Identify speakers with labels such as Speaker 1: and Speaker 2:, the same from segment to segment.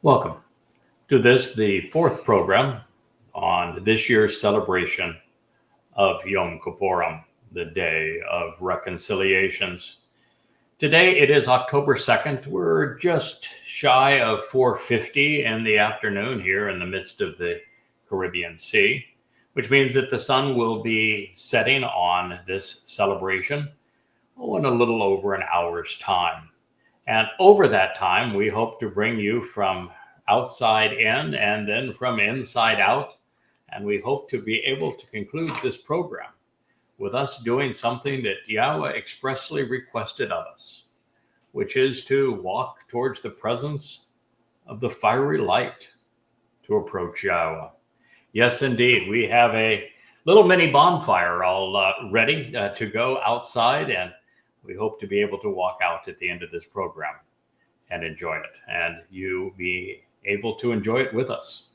Speaker 1: Welcome to the fourth program on this year's celebration of Yom Kipurym, the Day of Reconciliations. Today it is October 2nd. We're just shy of 4:50 in the afternoon here in the midst of the Caribbean Sea, which means that the sun will be setting on this celebration in a little over an hour's time. And over that time, we hope to bring you from outside in and then from inside out. And we hope to be able to conclude this program with us doing something that Yahowah expressly requested of us, which is to walk towards the presence of the fiery light to approach Yahowah. Yes, indeed, we have a little mini bonfire all ready to go outside, and we hope to be able to walk out at the end of this program and enjoy it, and you be able to enjoy it with us.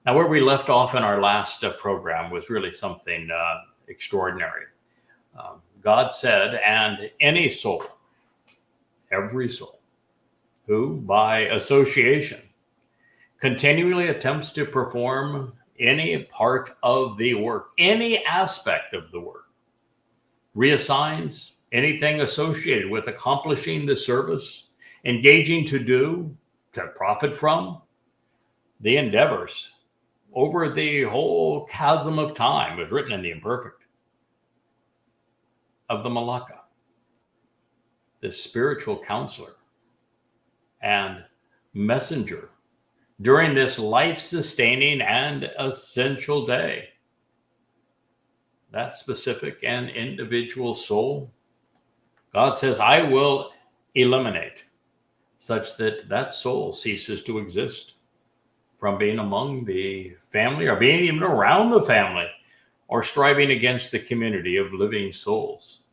Speaker 1: Now, where we left off in our last program was really something extraordinary. God said, and any soul, every soul, who by association continually attempts to perform any part of the work, any aspect of the work, reassigns anything associated with accomplishing the service, engaging to do, to profit from, the endeavors over the whole chasm of time, was written in the imperfect, of the Malakah, the spiritual counselor and messenger during this life-sustaining and essential day. That specific and individual soul, God says, I will eliminate, such that that soul ceases to exist from being among the family or being even around the family or striving against the community of living souls.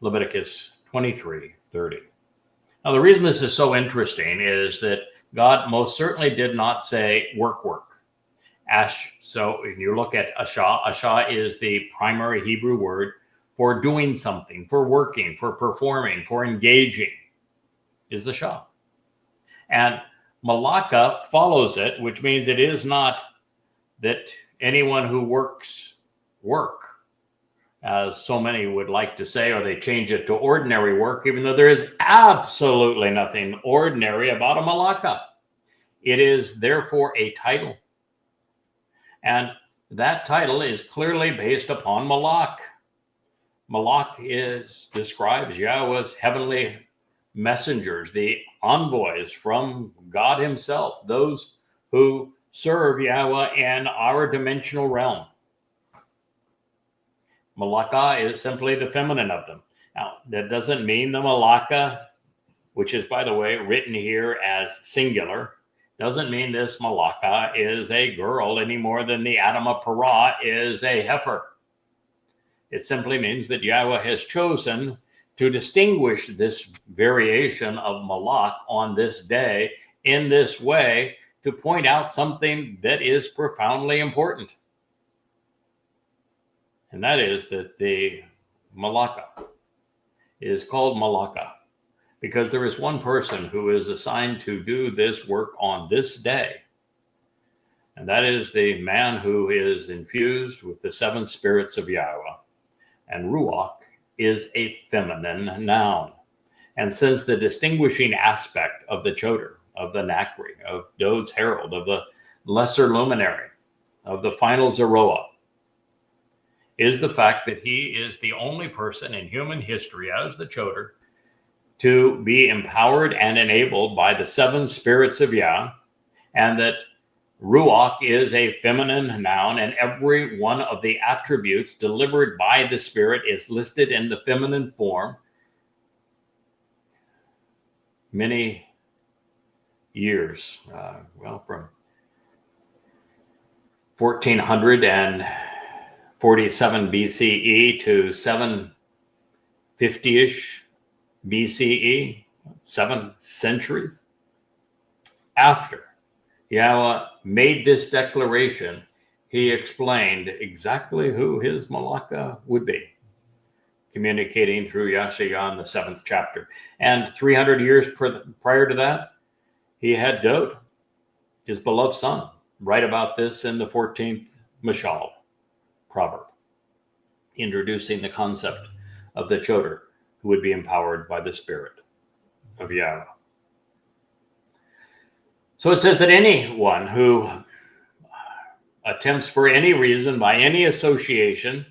Speaker 1: Leviticus 23:30. Now, the reason this is so interesting is that God most certainly did not say work. So if you look at asha is the primary Hebrew word for doing something, for working, for performing, for engaging, is asha. And Malakah follows it, which means it is not that anyone who works work, as so many would like to say, or they change it to ordinary work, even though there is absolutely nothing ordinary about a Malakah. It is therefore a title. And that title is clearly based upon Malak. Malak describes Yahowah's heavenly messengers, the envoys from God himself, those who serve Yahowah in our dimensional realm. Malakah is simply the feminine of them. Now, that doesn't mean the Malakah, which is, by the way, written here as singular, doesn't mean this Malakah is a girl any more than the Adam of Parah is a heifer. It simply means that Yahowah has chosen to distinguish this variation of Malak on this day in this way to point out something that is profoundly important. And that is that the Malakah is called Malakah because there is one person who is assigned to do this work on this day. And that is the man who is infused with the seven spirits of Yahowah. And Ruach is a feminine noun. And since the distinguishing aspect of the Choder, of the Nakri, of Dowd's herald, of the lesser luminary, of the final Zeroah, is the fact that he is the only person in human history as the Choder to be empowered and enabled by the seven spirits of Yah, and that Ruach is a feminine noun, and every one of the attributes delivered by the Spirit is listed in the feminine form. Many years, from 1447 BCE to 750-ish BCE, 7 centuries after Yahowah made this declaration, he explained exactly who his Malakah would be, communicating through Yasha'yah in the 7th chapter. And 300 years prior to that, he had Dowd, his beloved son, write about this in the 14th Mashal proverb, introducing the concept of the choder who would be empowered by the Spirit of Yahowah. So it says that anyone who attempts for any reason, by any association,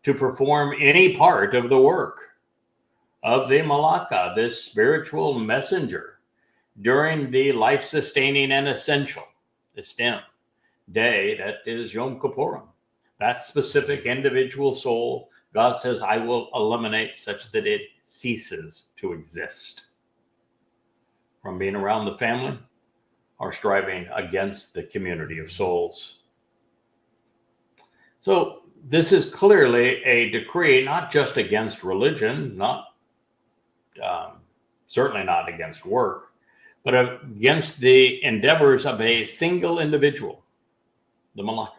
Speaker 1: to perform any part of the work of the Malakah, this spiritual messenger, during the life-sustaining and essential, the stem, day, that is Yom Kipurym, that specific individual soul, God says, I will eliminate such that it ceases to exist from being around the family or striving against the community of souls. So this is clearly a decree, not just against religion, certainly not against work, but against the endeavors of a single individual, the Malakah.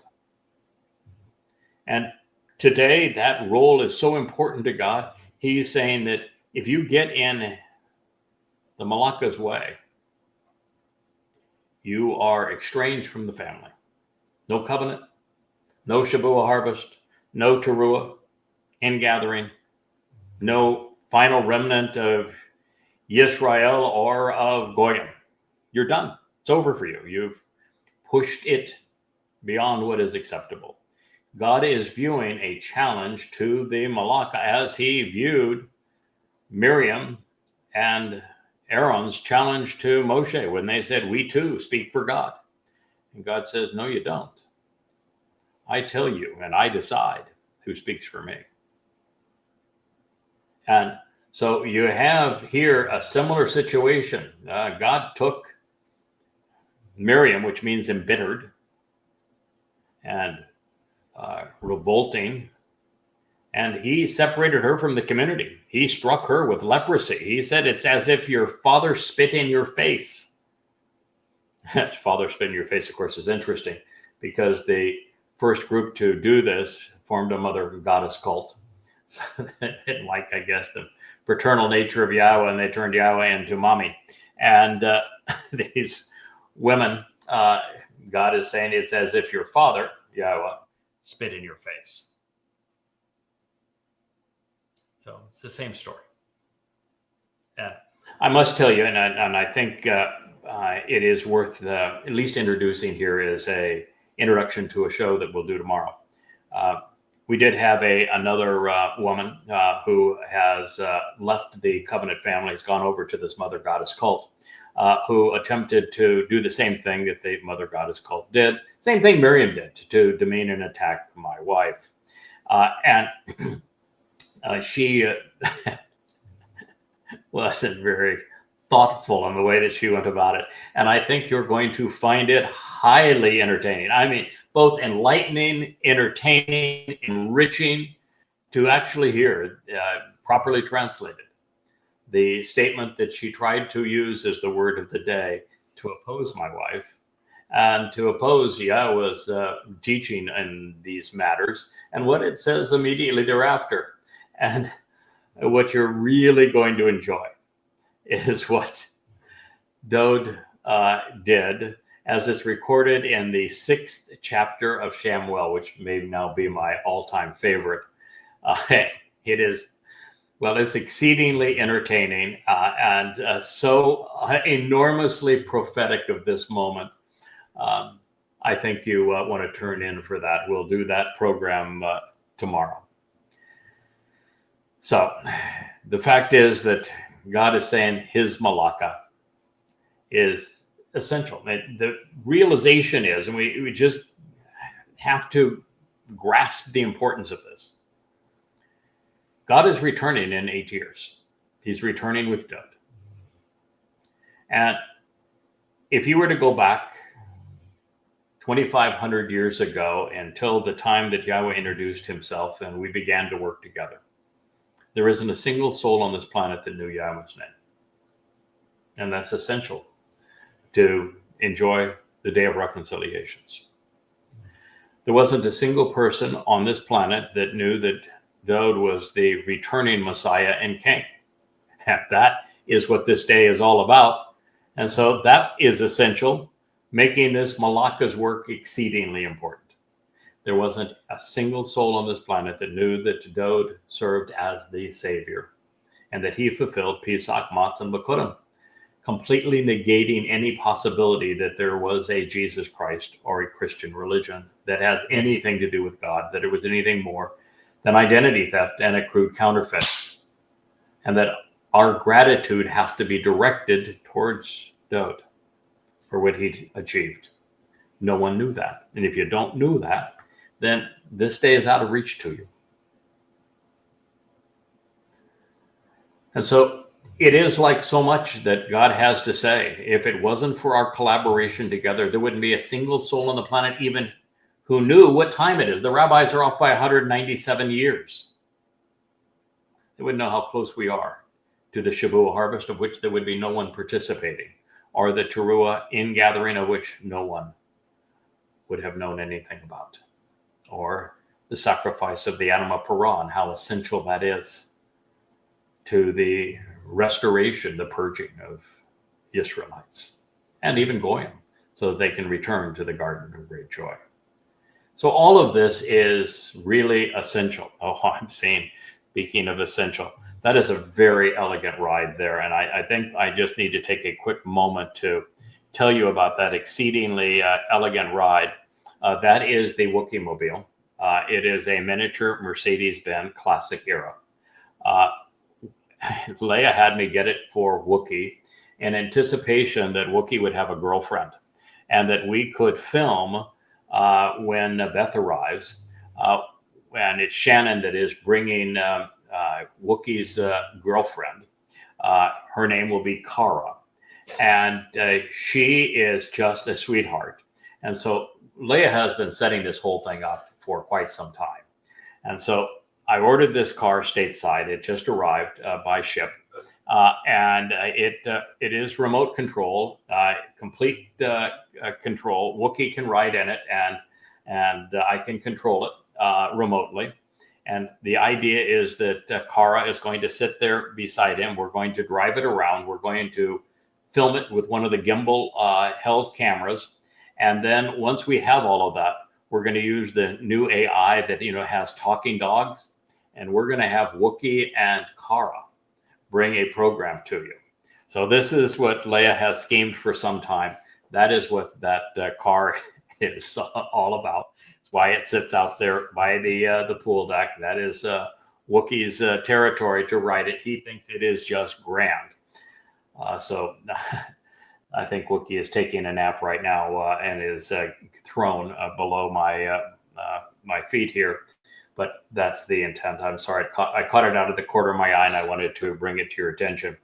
Speaker 1: And today, that role is so important to God. He's saying that if you get in the Malakah's way, you are estranged from the family. No covenant, no shabuw'ah harvest, no taruw'ah, ingathering, no final remnant of Yisrael or of Goyim. You're done. It's over for you. You've pushed it beyond what is acceptable. God is viewing a challenge to the Malakah as he viewed Miriam and Aaron's challenge to Moshe when they said, we too speak for God. And God says, no, you don't. I tell you, and I decide who speaks for me. And so you have here a similar situation. God took Miriam, which means embittered and revolting, and he separated her from the community. He struck her with leprosy. He said, it's as if your father spit in your face. Father spit in your face, of course, is interesting because the first group to do this formed a mother goddess cult. So they didn't like, I guess, the paternal nature of Yahowah, and they turned Yahowah into mommy. And these women, God is saying it's as if your father, Yahowah, spit in your face. So it's the same story. I must tell you, and I think it is worth at least introducing here is a introduction to a show that we'll do tomorrow. We did have another woman who has left the covenant family, has gone over to this mother goddess cult, who attempted to do the same thing that the mother goddess cult did. Same thing Miriam did, to demean and attack my wife. And she wasn't very thoughtful in the way that she went about it. And I think you're going to find it highly entertaining. I mean, both enlightening, entertaining, enriching to actually hear, properly translated, the statement that she tried to use as the word of the day to oppose my wife and to oppose Yahowah's teaching in these matters, and what it says immediately thereafter. And what you're really going to enjoy is what Dowd did, as it's recorded in the 6th chapter of Samuel, which may now be my all-time favorite. It is, well, it's exceedingly entertaining and so enormously prophetic of this moment. I think you want to turn in for that. We'll do that program tomorrow. So the fact is that God is saying his Malakah is essential. The realization is, and we just have to grasp the importance of this. God is returning in 8 years. He's returning with Dowd. And if you were to go back 2,500 years ago until the time that Yahowah introduced himself and we began to work together, there isn't a single soul on this planet that knew Yahowah's name. And that's essential to enjoy the day of reconciliations. There wasn't a single person on this planet that knew that Dowd was the returning Messiah and King. And that is what this day is all about. And so that is essential, making this Malakah's work exceedingly important. There wasn't a single soul on this planet that knew that Dowd served as the Savior and that he fulfilled Pesach, Matzah, and Bikuwrym, completely negating any possibility that there was a Jesus Christ or a Christian religion that has anything to do with God, that it was anything more than identity theft and a crude counterfeit. And that our gratitude has to be directed towards Dowd for what he achieved. No one knew that. And if you don't know that, then this day is out of reach to you. And so it is like so much that God has to say. If it wasn't for our collaboration together, there wouldn't be a single soul on the planet even who knew what time it is. The rabbis are off by 197 years. They wouldn't know how close we are to the shabuw'ah harvest, of which there would be no one participating, or the taruw'ah ingathering, of which no one would have known anything about, or the sacrifice of the animal parah and how essential that is to the restoration, the purging of Israelites, and even Goyim, so that they can return to the garden of great joy. So all of this is really essential. Oh, I'm saying, speaking of essential, that is a very elegant ride there. And I think I just need to take a quick moment to tell you about that exceedingly elegant ride. That is the Wookiemobile. It is a miniature Mercedes-Benz classic era. Leah had me get it for Wookiee in anticipation that Wookiee would have a girlfriend and that we could film when Beth arrives. And it's Shannon that is bringing Wookiee's girlfriend. Her name will be Kara. And she is just a sweetheart. And so Leah has been setting this whole thing up for quite some time. And so I ordered this car stateside. It just arrived by ship. And it is remote control, complete control. Wookiee can ride in it, and I can control it remotely. And the idea is that Kara is going to sit there beside him. We're going to drive it around. We're going to film it with one of the gimbal held cameras. And then once we have all of that, we're going to use the new AI that has talking dogs. And we're going to have Wookiee and Kara bring a program to you. So this is what Leah has schemed for some time. That is what that car is all about. It's why it sits out there by the pool deck. That is Wookiee's territory to ride it. He thinks it is just grand. So I think Wookiee is taking a nap right now and is thrown below my feet here. But that's the intent. I'm sorry. I caught it out of the corner of my eye, and I wanted to bring it to your attention.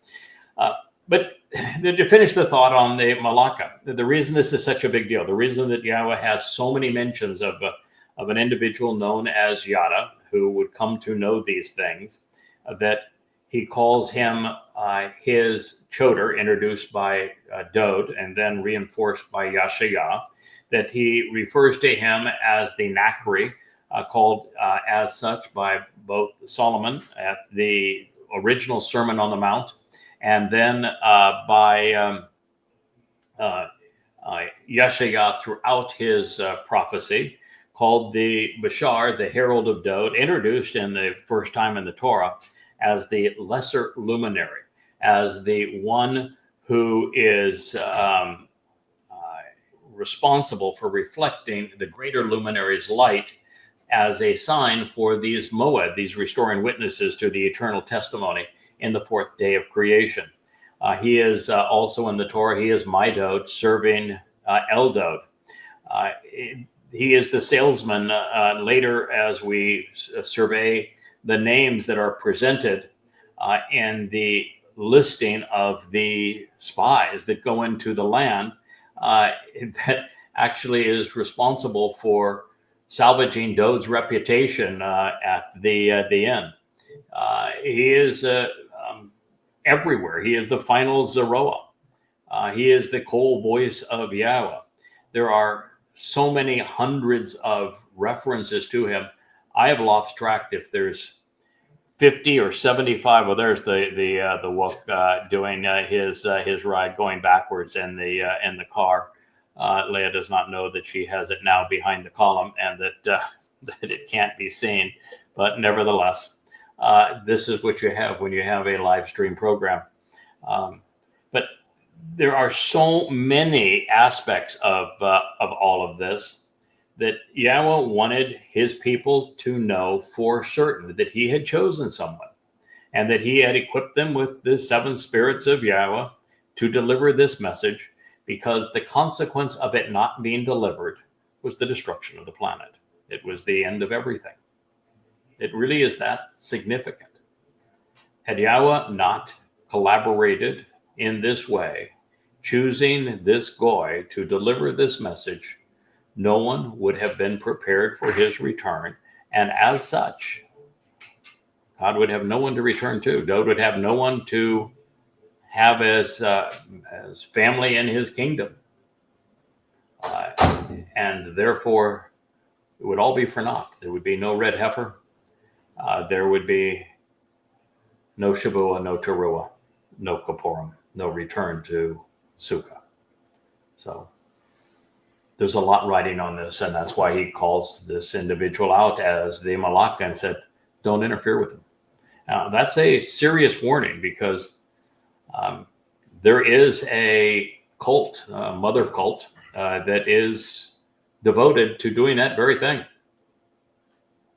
Speaker 1: But to finish the thought on the Malakah, the reason this is such a big deal, the reason that Yahowah has so many mentions of an individual known as Yada, who would come to know these things, that he calls him his choder, introduced by Dowd and then reinforced by Yashayah, that he refers to him as the Miqra'ey, called as such by both Solomon at the original Sermon on the Mount, and then by Yeshayah throughout his prophecy, called the Bashar, the herald of Dowd, introduced in the first time in the Torah as the lesser luminary, as the one who is responsible for reflecting the greater luminary's light as a sign for these Mow'ed, these restoring witnesses to the eternal testimony in the fourth day of creation. He is also in the Torah, he is my Dowd, serving Dowd. He is the salesman later as we survey the names that are presented in the listing of the spies that go into the land that actually is responsible for salvaging Dowd's reputation at the end. He is everywhere. He is the final Zeroah. He is the cold voice of Yahowah. There are so many hundreds of references to him. I have lost track if there's 50 or 75. Well, there's the Wook doing his ride going backwards in the car. Leah does not know that she has it now behind the column and that it can't be seen. But nevertheless, this is what you have when you have a live stream program. But there are so many aspects of all of this that Yahowah wanted his people to know for certain that he had chosen someone and that he had equipped them with the 7 spirits of Yahowah to deliver this message, because the consequence of it not being delivered was the destruction of the planet. It was the end of everything. It really is that significant. Had Yahowah not collaborated in this way, choosing this goy to deliver this message, no one would have been prepared for his return. And as such, God would have no one to return to. Dowd would have no one to have as family in his kingdom. And therefore, it would all be for naught. There would be no red heifer. There would be no shabuw'ah, no taruw'ah, no Kaporum, no return to Sukkah. So there's a lot riding on this, and that's why he calls this individual out as the Malakah and said, don't interfere with him. Now, that's a serious warning, because there is a cult, a mother cult, that is devoted to doing that very thing.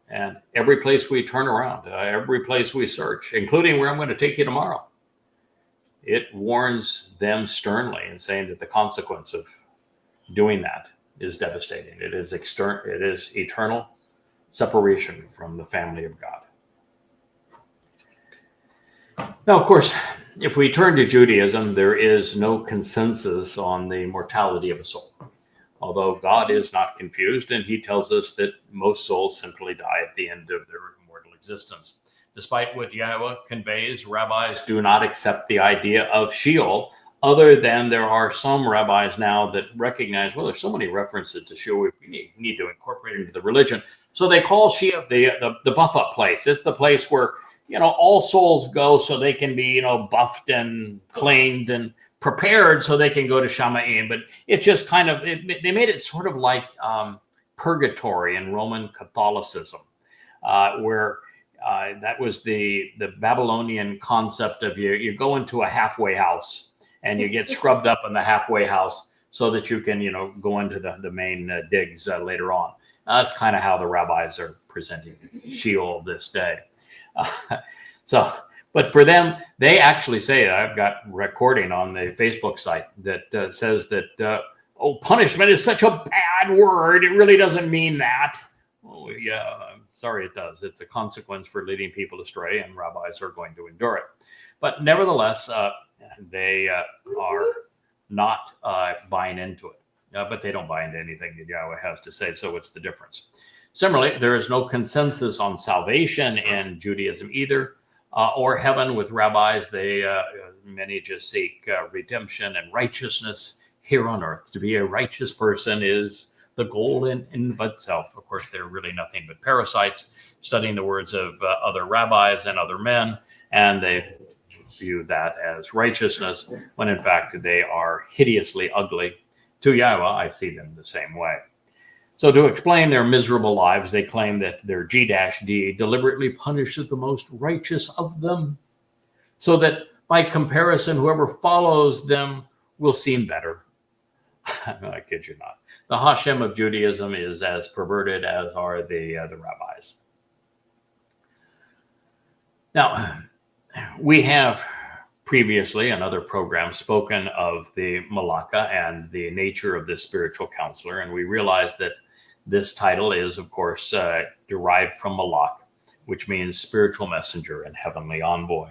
Speaker 1: And every place we turn around, every place we search, including where I'm going to take you tomorrow, it warns them sternly and saying that the consequence of doing that is devastating. It is eternal separation from the family of God. Now, of course, if we turn to Judaism, there is no consensus on the mortality of a soul. Although God is not confused, and he tells us that most souls simply die at the end of their mortal existence. Despite what Yahowah conveys, rabbis do not accept the idea of Sheol, other than there are some rabbis now that recognize, well, there's so many references to Sheol, we need to incorporate it into the religion. So they call Sheol the buff-up place. It's the place where, all souls go so they can be, buffed and cleaned and prepared so they can go to Shamayim. But it's just kind of, they made it sort of like purgatory in Roman Catholicism, where that was the Babylonian concept of you go into a halfway house and you get scrubbed up in the halfway house so that you can, go into the main digs later on. That's kind of how the rabbis are presenting Sheol this day. But for them, they actually say, I've got recording on the Facebook site that says that, punishment is such a bad word. It really doesn't mean that. Oh, yeah, I'm sorry it does. It's a consequence for leading people astray, and rabbis are going to endure it. But nevertheless, they are not buying into it. But they don't buy into anything that Yahowah has to say, so what's the difference? Similarly, there is no consensus on salvation in Judaism either, or heaven with rabbis. Many just seek redemption and righteousness here on earth. To be a righteous person is the goal in itself. Of course, they're really nothing but parasites, studying the words of other rabbis and other men, and they view that as righteousness, when in fact they are hideously ugly. To Yahowah, I see them the same way. So to explain their miserable lives, they claim that their G-D deliberately punishes the most righteous of them, so that by comparison, whoever follows them will seem better. I kid you not. The Hashem of Judaism is as perverted as are the rabbis. Now, we have previously in other programs spoken of the Malakah and the nature of this spiritual counselor, and we realize that this title is, of course, derived from Malak, which means spiritual messenger and heavenly envoy.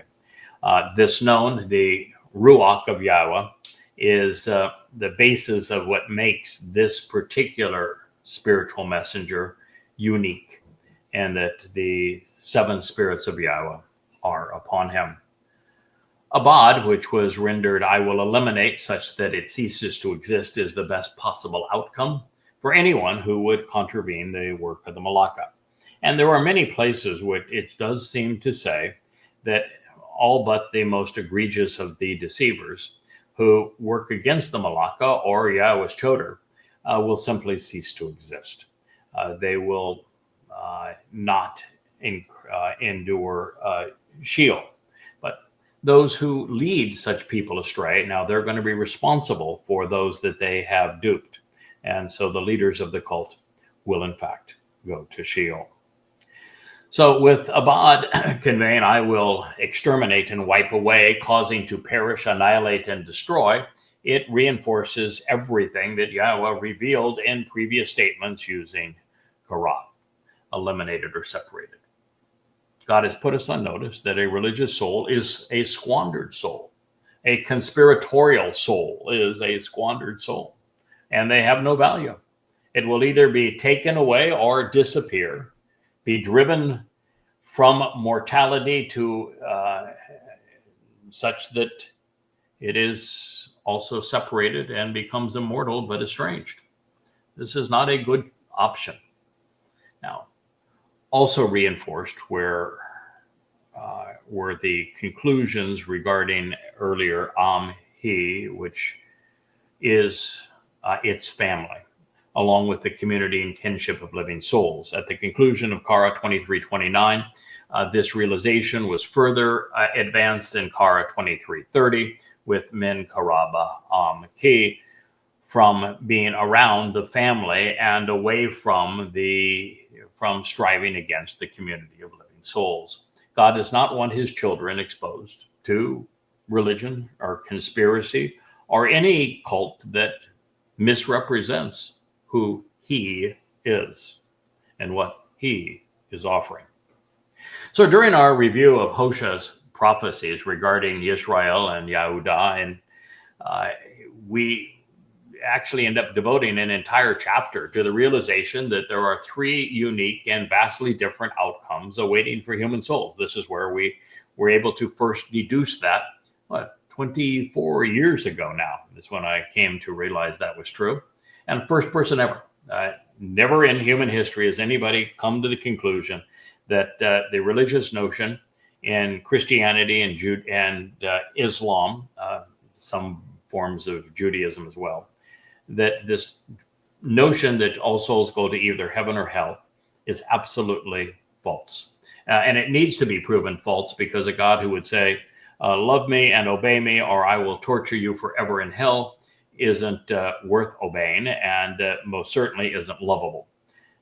Speaker 1: This known, the Ruach of Yahowah, is the basis of what makes this particular spiritual messenger unique, and that the 7 spirits of Yahowah are upon him. Abad, which was rendered I will eliminate such that it ceases to exist, is the best possible outcome for anyone who would contravene the work of the Malakah. And there are many places where it does seem to say that all but the most egregious of the deceivers who work against the Malakah or Yahweh's Choder will simply cease to exist. They will not endure Sheol. But those who lead such people astray, now they're going to be responsible for those that they have duped. And so the leaders of the cult will in fact go to Sheol. So with Abad conveying, I will exterminate and wipe away, causing to perish, annihilate, and destroy, it reinforces everything that Yahowah revealed in previous statements using Karath, eliminated or separated. God has put us on notice that a religious soul is a squandered soul. A conspiratorial soul is a squandered soul, and they have no value. It will either be taken away or disappear, be driven from mortality to such that it is also separated and becomes immortal but estranged. This is not a good option. Now, also reinforced were the conclusions regarding earlier He, which is its family, along with the community and kinship of living souls. At the conclusion of Kara 23:29, this realization was further advanced in Kara 23:30 with Min Karaba Ki, from being around the family and away from striving against the community of living souls. God does not want his children exposed to religion or conspiracy or any cult that misrepresents who he is and what he is offering. So during our review of Hoshea's prophecies regarding Israel and Yehudah, and we actually end up devoting an entire chapter to the realization that there are three unique and vastly different outcomes awaiting for human souls. This is where we were able to first deduce that, 24 years ago now is when I came to realize that was true. And first person ever. Never in human history has anybody come to the conclusion that the religious notion in Christianity and Islam, some forms of Judaism as well, that this notion that all souls go to either heaven or hell is absolutely false. And it needs to be proven false, because a God who would say, love me and obey me, or I will torture you forever in hell, isn't worth obeying, and most certainly isn't lovable.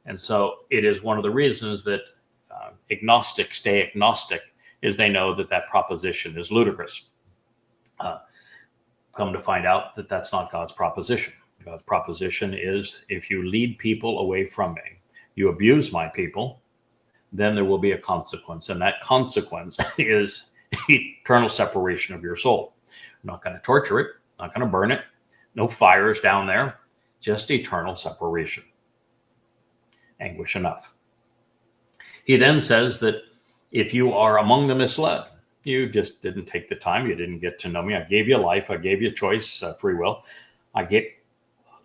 Speaker 1: And so it is one of the reasons that agnostics stay agnostic, is they know that that proposition is ludicrous. Come to find out that that's not God's proposition. God's proposition is, if you lead people away from me, you abuse my people, then there will be a consequence. And that consequence is eternal separation of your soul. I'm not going to torture it, not going to burn it, no fires down there, just eternal separation. Anguish enough. He then says that if you are among the misled, you just didn't take the time, you didn't get to know me. I gave you life, I gave you choice, free will. I gave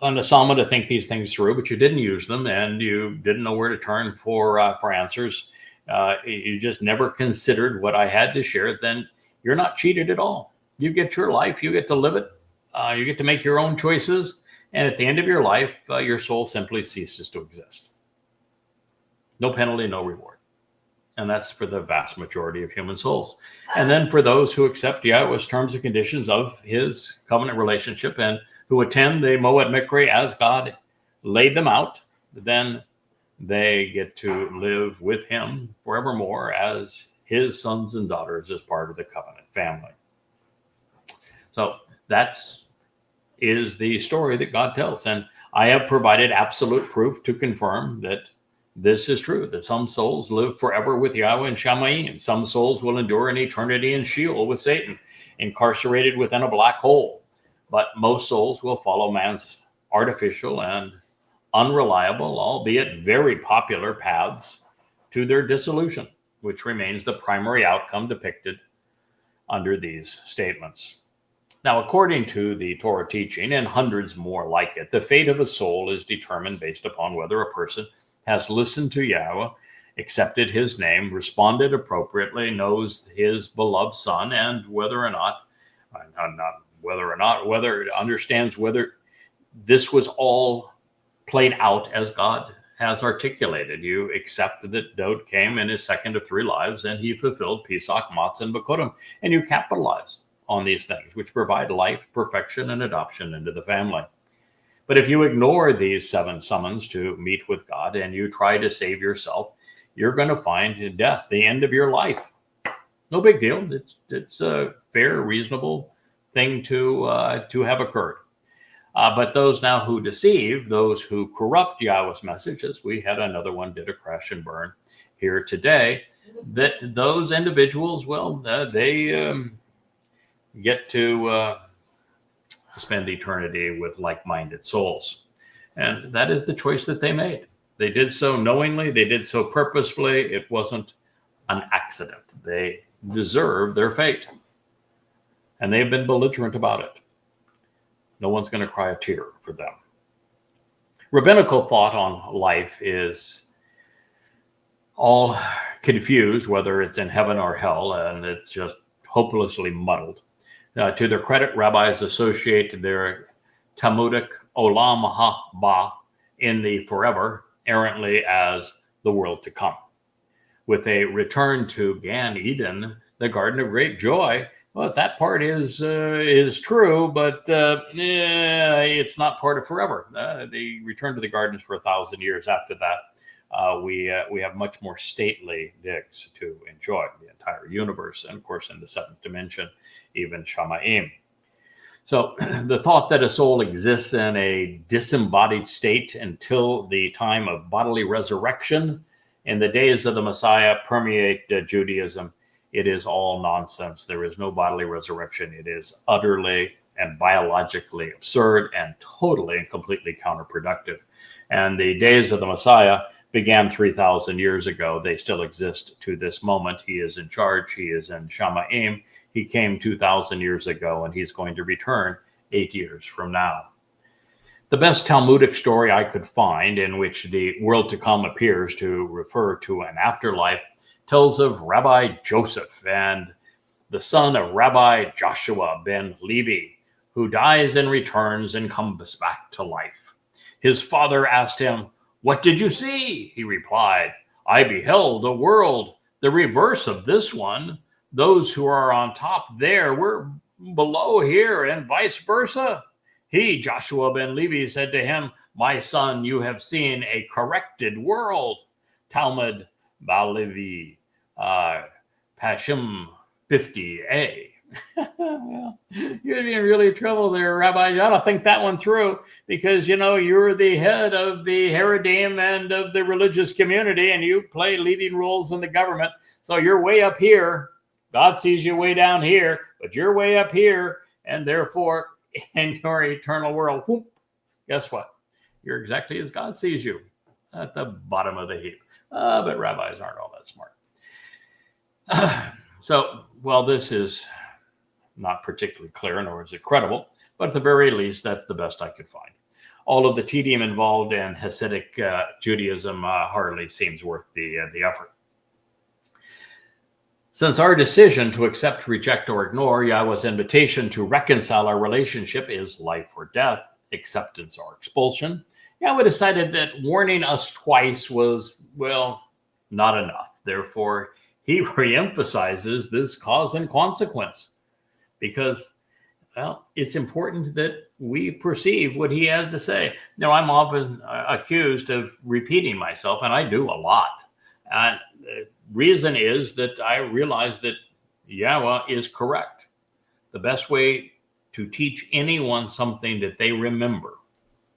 Speaker 1: an assignment to think these things through, but you didn't use them, and you didn't know where to turn for answers. You just never considered what I had to share. Then you're not cheated at all. You get your life, you get to live it, you get to make your own choices, and at the end of your life, your soul simply ceases to exist. No penalty, no reward. And that's for the vast majority of human souls. And then for those who accept Yahweh's terms and conditions of his covenant relationship and who attend the Mow'ed Miqra'ey as God laid them out, then they get to live with him forevermore as his sons and daughters as part of the covenant family. So that is the story that God tells. And I have provided absolute proof to confirm that this is true, that some souls live forever with Yahweh and Shamayim. Some souls will endure an eternity in Sheol with Satan, incarcerated within a black hole. But most souls will follow man's artificial and unreliable, albeit very popular paths to their dissolution, which remains the primary outcome depicted under these statements. Now, according to the Torah teaching and hundreds more like it, the fate of a soul is determined based upon whether a person has listened to Yahweh accepted his name, responded appropriately, knows his beloved son, and whether understands whether this was all played out as God has articulated. You accept that Dowd came in his second of three lives, and he fulfilled Pesach, Matzah, and Bikuwrym, and you capitalize on these things, which provide life, perfection, and adoption into the family. But if you ignore these 7 summons to meet with God and you try to save yourself, you're going to find death, the end of your life. No big deal. It's a fair, reasonable thing to have occurred. But those now who deceive, those who corrupt Yahweh's messages, we had another one did a crash and burn here today, that those individuals, well, they get to spend eternity with like-minded souls. And that is the choice that they made. They did so knowingly. They did so purposefully. It wasn't an accident. They deserve their fate. And they've been belligerent about it. No one's going to cry a tear for them. Rabbinical thought on life is all confused, whether it's in heaven or hell, and it's just hopelessly muddled. To their credit, rabbis associate their Talmudic olam haba in the forever errantly as the world to come. With a return to Gan Eden, the garden of great joy, well, that part is true, but it's not part of forever. The return to the garden is for 1,000 years. After that, we have much more stately digs to enjoy the entire universe, and of course, in the 7th dimension, even Shamayim. So the thought that a soul exists in a disembodied state until the time of bodily resurrection in the days of the Messiah permeate Judaism. It is all nonsense. There is no bodily resurrection. It is utterly and biologically absurd and totally and completely counterproductive. And the days of the Messiah began 3,000 years ago. They still exist to this moment. He is in charge. He is in Shamayim. He came 2,000 years ago, and he's going to return 8 years from now. The best Talmudic story I could find in which the world to come appears to refer to an afterlife tells of Rabbi Joseph and the son of Rabbi Joshua ben Levi, who dies and returns and comes back to life. His father asked him, "What did you see?" He replied, "I beheld a world, the reverse of this one. Those who are on top there were below here, and vice versa." He, Joshua ben Levi, said to him, "My son, you have seen a corrected world." Talmud Balevi, Pashim 50a. Well, you're in really trouble there, Rabbi. I don't think that one through, because, you know, you're the head of the Haredim and of the religious community, and you play leading roles in the government. So you're way up here. God sees you way down here, but you're way up here, and therefore, in your eternal world, whoop, guess what? You're exactly as God sees you, at the bottom of the heap. But rabbis aren't all that smart. So, well, this is not particularly clear, nor is it credible, but at the very least, that's the best I could find. All of the tedium involved in Hasidic Judaism hardly seems worth the effort. Since our decision to accept, reject, or ignore Yahweh's invitation to reconcile our relationship is life or death, acceptance or expulsion, Yahweh decided that warning us twice was, well, not enough. Therefore, he reemphasizes this cause and consequence because, well, it's important that we perceive what he has to say. Now, I'm often accused of repeating myself, and I do a lot. And the reason is that I realize that Yahweh is correct. The best way to teach anyone something that they remember,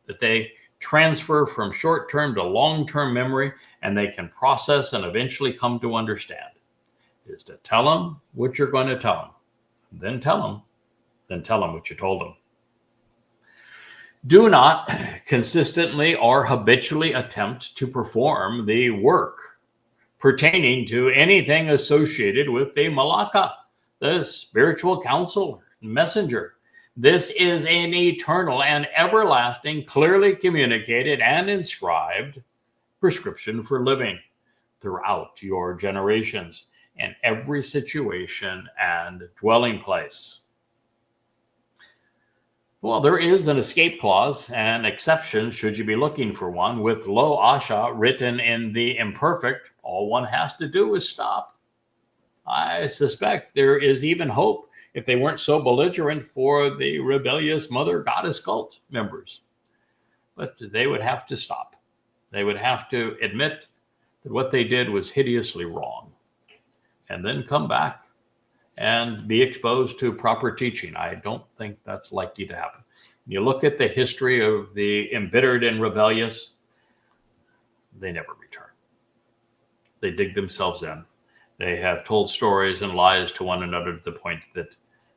Speaker 1: that they transfer from short-term to long-term memory, and they can process and eventually come to understand, is to tell them what you're going to tell them. Then tell them what you told them. Do not consistently or habitually attempt to perform the work pertaining to anything associated with the Malakah, the spiritual counselor, messenger. This is an eternal and everlasting, clearly communicated and inscribed prescription for living. throughout your generations in every situation and dwelling place. Well, there is an escape clause, an exception should you be looking for one, with al-aqsa written in the imperfect. All one has to do is stop. I suspect there is even hope, if they weren't so belligerent, for the rebellious mother goddess cult members. But they would have to stop. They would have to admit that what they did was hideously wrong, and then come back and be exposed to proper teaching. I don't think that's likely to happen. When you look at the history of the embittered and rebellious, they never return. They dig themselves in. They have told stories and lies to one another to the point that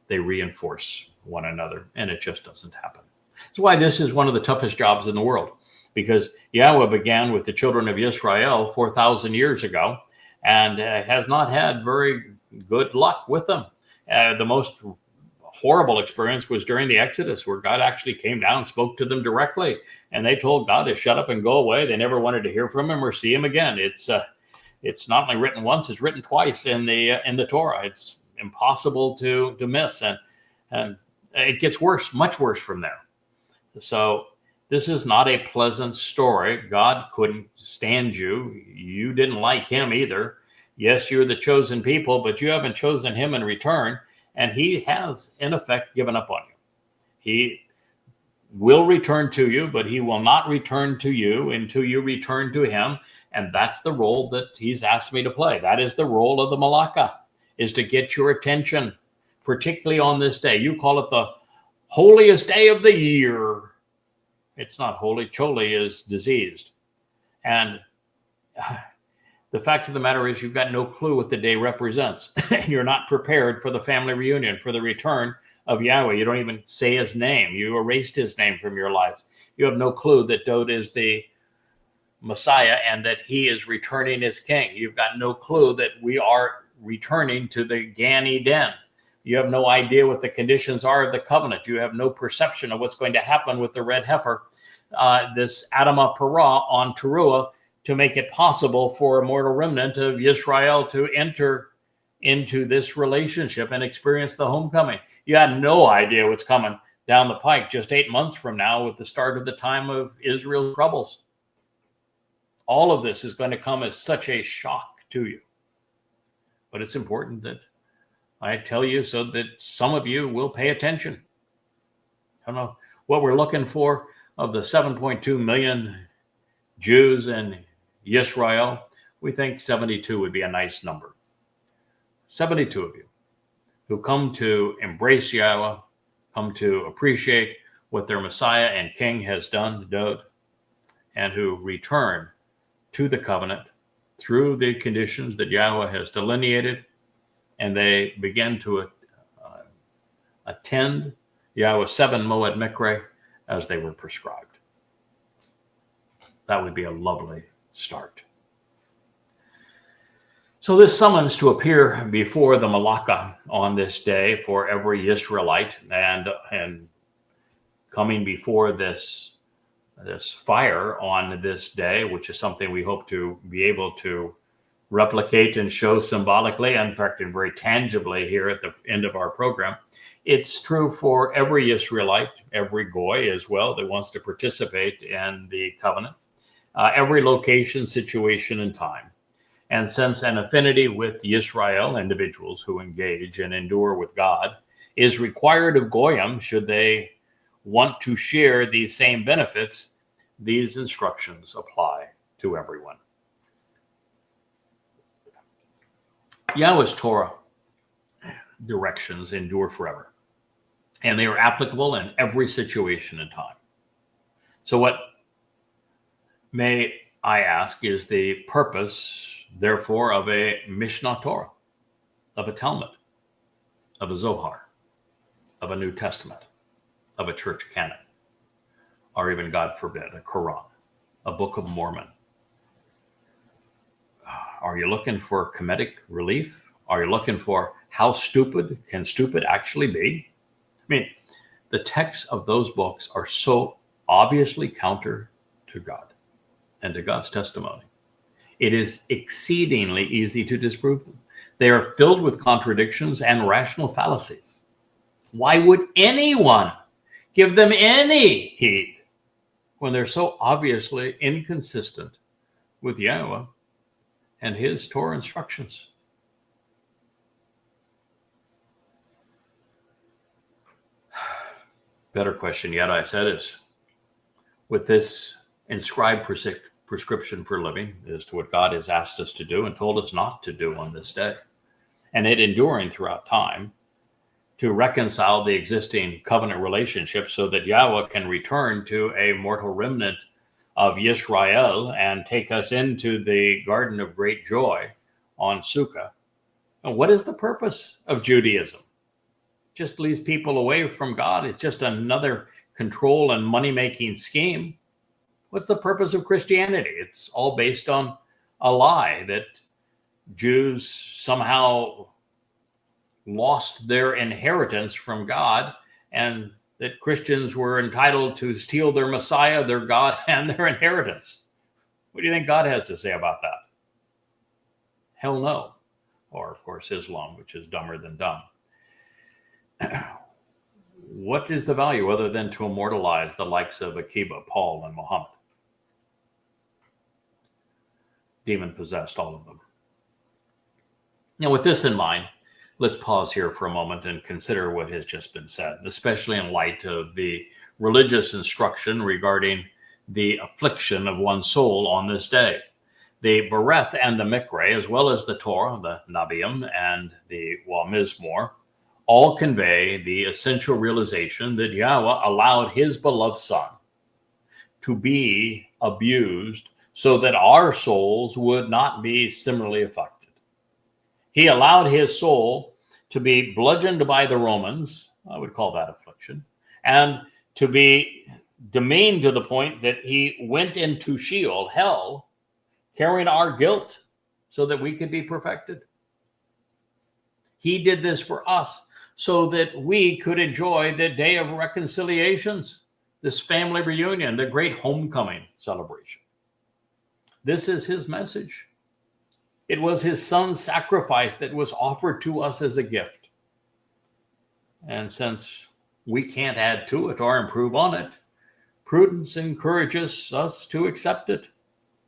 Speaker 1: they reinforce one another, and it just doesn't happen. That's why this is one of the toughest jobs in the world, because Yahowah began with the children of Israel 4,000 years ago and has not had very good luck with them. The most horrible experience was during the Exodus, where God actually came down, spoke to them directly, and they told God to shut up and go away. They never wanted to hear from him or see him again. It's not only written once; it's written twice in the Torah. It's impossible to miss, and it gets worse, much worse from there. So this is not a pleasant story. God couldn't stand you. You didn't like him either. Yes, you're the chosen people, but you haven't chosen him in return. And he has, in effect, given up on you. He will return to you, but he will not return to you until you return to him. And that's the role that he's asked me to play. That is the role of the Malakah, is to get your attention, particularly on this day. You call it the holiest day of the year. It's not holy. Choli is diseased. And the fact of the matter is, you've got no clue what the day represents. You're not prepared for the family reunion, for the return of Yahowah. You don't even say his name. You erased his name from your lives. You have no clue that Dowd is the Messiah and that he is returning as king. You've got no clue that we are returning to the Gan Eden. You have no idea what the conditions are of the covenant. You have no perception of what's going to happen with the red heifer, this Adamah Parah on taruw'ah, to make it possible for a mortal remnant of Israel to enter into this relationship and experience the homecoming. You had no idea what's coming down the pike just 8 months from now with the start of the time of Israel's troubles. All of this is going to come as such a shock to you. But it's important that I tell you so that some of you will pay attention. I don't know what we're looking for of the 7.2 million Jews in Israel. We think 72 would be a nice number. 72 of you who come to embrace Yahowah, come to appreciate what their Messiah and King has done, Dowd, and who return to the covenant through the conditions that Yahowah has delineated, and they begin to attend Yahowah's 7 Mow'ed Miqra'ey as they were prescribed. That would be a lovely start. So this summons to appear before the Malakah on this day for every Israelite, and coming before this fire on this day, which is something we hope to be able to replicate and show symbolically, in fact, and very tangibly here at the end of our program. It's true for every Israelite, every Goy as well, that wants to participate in the covenant, every location, situation, and time. And since an affinity with Yisrael, individuals who engage and endure with God, is required of Goyim, should they want to share these same benefits, these instructions apply to everyone. Yahowah's Torah directions endure forever, and they are applicable in every situation and time. So what, may I ask, is the purpose, therefore, of a Mishnah Torah, of a Talmud, of a Zohar, of a New Testament, of a church canon, or even, God forbid, a Quran, a Book of Mormon? Are you looking for comedic relief? Are you looking for how stupid can stupid actually be? I mean, the texts of those books are so obviously counter to God and to God's testimony. it is exceedingly easy to disprove them. They are filled with contradictions and rational fallacies. Why would anyone give them any heed when they're so obviously inconsistent with Yahowah and his Torah instructions? Better question yet, I said, is with this inscribed prescription for living as to what God has asked us to do and told us not to do on this day, and it enduring throughout time, to reconcile the existing covenant relationship so that Yahowah can return to a mortal remnant of Yisrael and take us into the garden of great joy on Sukkah. And what is the purpose of Judaism? Just leads people away from God. It's just another control and money-making scheme. What's the purpose of Christianity? It's all based on a lie that Jews somehow lost their inheritance from God, and that Christians were entitled to steal their Messiah, their God, and their inheritance. What do you think God has to say about that? Hell no. Or, of course, Islam, which is dumber than dumb. What is the value other than to immortalize the likes of Akiba, Paul, and Muhammad? Demon-possessed, all of them. Now, with this in mind, let's pause here for a moment and consider what has just been said, especially in light of the religious instruction regarding the affliction of one's soul on this day. The Bereth and the Miqra'ey, as well as the Torah, the Nabiim, and the Mizmor, all convey the essential realization that Yahowah allowed his beloved Son to be abused so that our souls would not be similarly affected. He allowed his soul to be bludgeoned by the Romans, I would call that affliction, and to be demeaned to the point that he went into Sheol, hell, carrying our guilt so that we could be perfected. He did this for us so that we could enjoy the day of reconciliations, this family reunion, the great homecoming celebration. This is his message. It was his Son's sacrifice that was offered to us as a gift. And since we can't add to it or improve on it, prudence encourages us to accept it.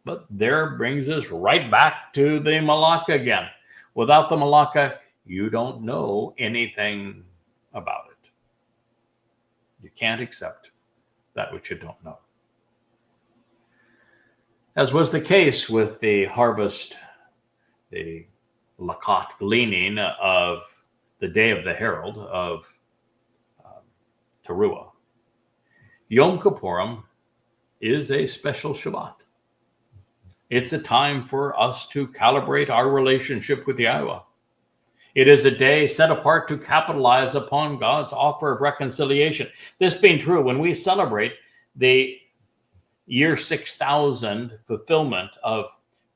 Speaker 1: But there brings us right back to the Malakah again. Without the Malakah, you don't know anything about it. You can't accept that which you don't know. As was the case with the harvest, the Lakat gleaning of the day of the herald of taruw'ah, Yom Kipurym is a special Shabbat. It's a time for us to calibrate our relationship with Yahowah. It is a day set apart to capitalize upon God's offer of reconciliation. This being true, when we celebrate the year 6000 fulfillment of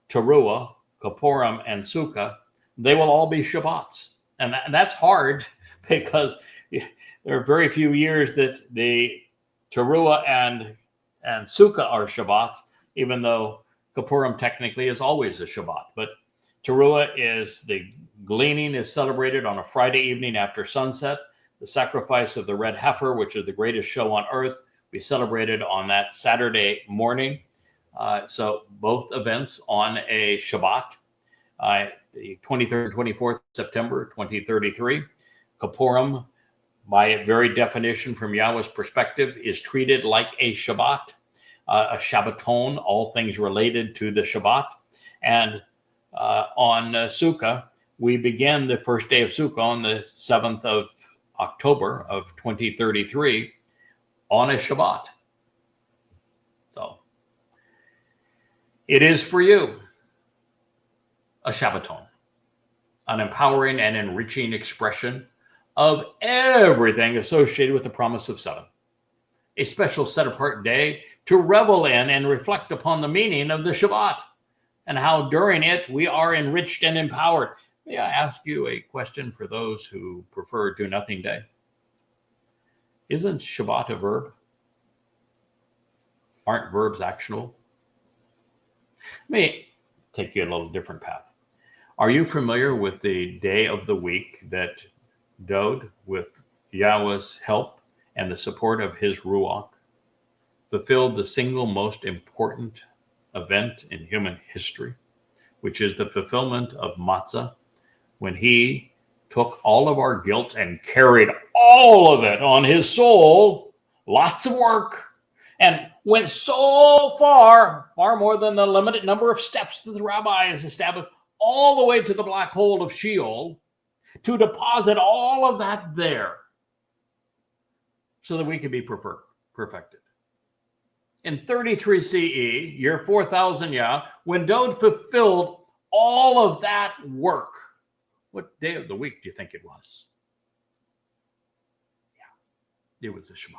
Speaker 1: taruw'ah, Kaporum, and Sukkah, they will all be Shabbats. And that's hard because there are very few years that the taruw'ah and Sukkah are Shabbats, even though Kaporum technically is always a Shabbat. But taruw'ah is the gleaning is celebrated on a Friday evening after sunset. The sacrifice of the red heifer, which is the greatest show on earth, we celebrated on that Saturday morning. So both events on a Shabbat, the 23rd and 24th September 2033. Kaporum, by very definition from Yahweh's perspective, is treated like a Shabbat, a Shabbaton, all things related to the Shabbat. And on Sukkah, we begin the first day of Sukkah on the 7th of October of 2033 on a Shabbat. So it is for you a Shabbaton, an empowering and enriching expression of everything associated with the promise of seven. A special set-apart day to revel in and reflect upon the meaning of the Shabbat and how during it we are enriched and empowered. May I ask you a question for those who prefer do nothing day? Isn't Shabbat a verb? Aren't verbs actionable? Let me take you a little different path. Are you familiar with the day of the week that Dowd, with Yahweh's help and the support of his Ruach, fulfilled the single most important event in human history, which is the fulfillment of Matzah, when he took all of our guilt and carried all of it on his soul, lots of work, and went so far more than the limited number of steps that the rabbis established, all the way to the black hole of Sheol, to deposit all of that there so that we could be perfected. In 33 CE, year 4000 Yah, when Dowd fulfilled all of that work, what day of the week do you think it was? Yeah, it was the Shabbat.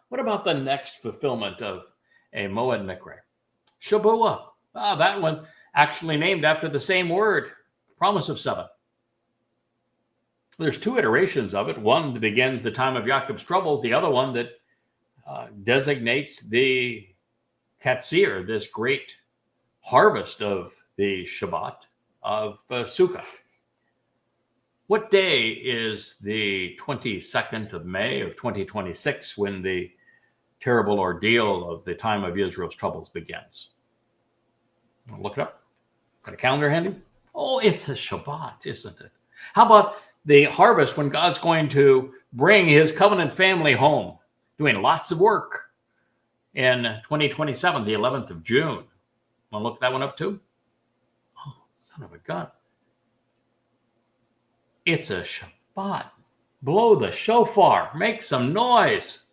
Speaker 1: What about the next fulfillment of a Mow'ed Miqra'ey? Shabuw'ah. That one actually named after the same word, promise of 7. There's 2 iterations of it. One that begins the time of Yaakov's trouble, the other one that designates the Katsir, this great harvest of the Shabbat of Sukkah. What day is the 22nd of May of 2026 when the terrible ordeal of the time of Israel's troubles begins? Look it up. Got a calendar handy? Oh, it's a Shabbat, isn't it? How about the harvest when God's going to bring his covenant family home, doing lots of work in 2027, the 11th of June? Want to look that one up too? Oh, son of a gun. It's a Shabbat. Blow the shofar. Make some noise.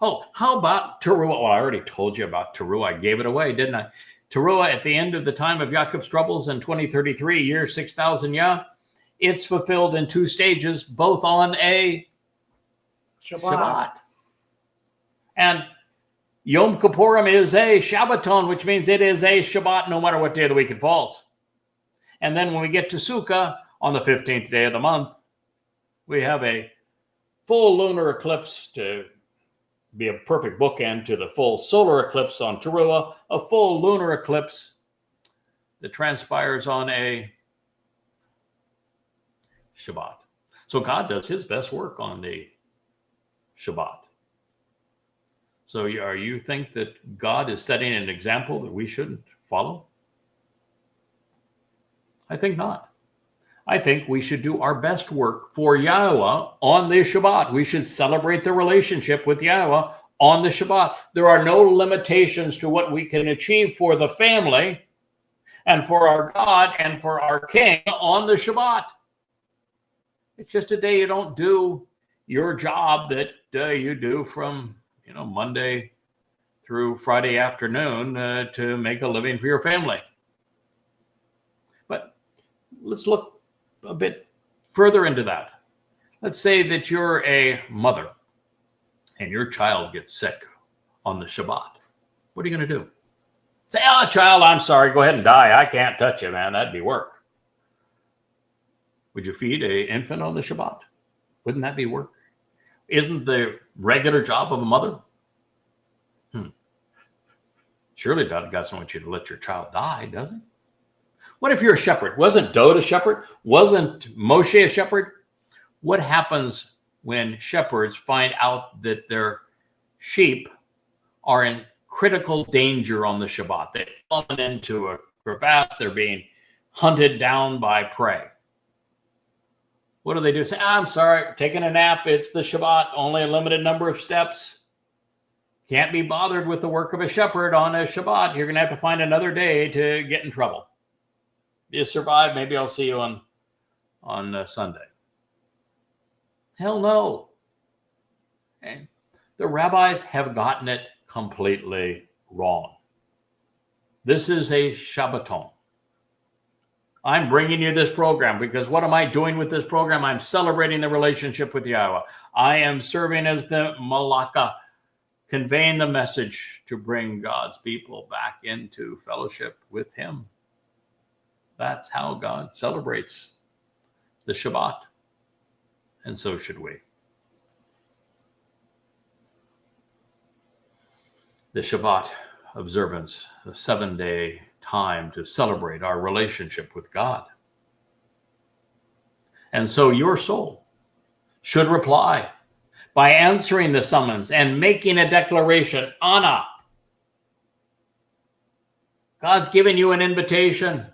Speaker 1: Oh, how about taruw'ah? Well, I already told you about taruw'ah. I gave it away, didn't I? Taruw'ah at the end of the time of Yaakov's troubles in 2033, year 6000 Yah. It's fulfilled in 2 stages, both on a Shabbat. And Yom Kipurym is a Shabbaton, which means it is a Shabbat no matter what day of the week it falls. And then when we get to Sukkah, on the 15th day of the month, we have a full lunar eclipse to be a perfect bookend to the full solar eclipse on taruw'ah, a full lunar eclipse that transpires on a Shabbat. So God does his best work on the Shabbat. So you think that God is setting an example that we shouldn't follow? I think not. I think we should do our best work for Yahowah on the Shabbat. We should celebrate the relationship with Yahowah on the Shabbat. There are no limitations to what we can achieve for the family and for our God and for our King on the Shabbat. It's just a day you don't do your job that you do from Monday through Friday afternoon to make a living for your family. But let's look a bit further into that. Let's say that you're a mother and your child gets sick on the Shabbat. What are you going to do? Say, "Oh, child, I'm sorry. Go ahead and die. I can't touch you, man. That'd be work." Would you feed an infant on the Shabbat? Wouldn't that be work? Isn't the regular job of a mother? Surely God doesn't want you to let your child die, does he? What if you're a shepherd? Wasn't Dowd a shepherd? Wasn't Moshe a shepherd? What happens when shepherds find out that their sheep are in critical danger on the Shabbat? They've fallen into a crevasse. They're being hunted down by prey. What do? Say, "I'm sorry, taking a nap. It's the Shabbat. Only a limited number of steps. Can't be bothered with the work of a shepherd on a Shabbat. You're going to have to find another day to get in trouble. You survive. Maybe I'll see you on Sunday." Hell no. Okay. The rabbis have gotten it completely wrong. This is a Shabbaton. I'm bringing you this program because what am I doing with this program? I'm celebrating the relationship with Yahowah. I am serving as the Malakah, conveying the message to bring God's people back into fellowship with him. That's how God celebrates the Shabbat. And so should we. The Shabbat observance, a 7-day time to celebrate our relationship with God. And so your soul should reply by answering the summons and making a declaration. Anna, God's given you an invitation.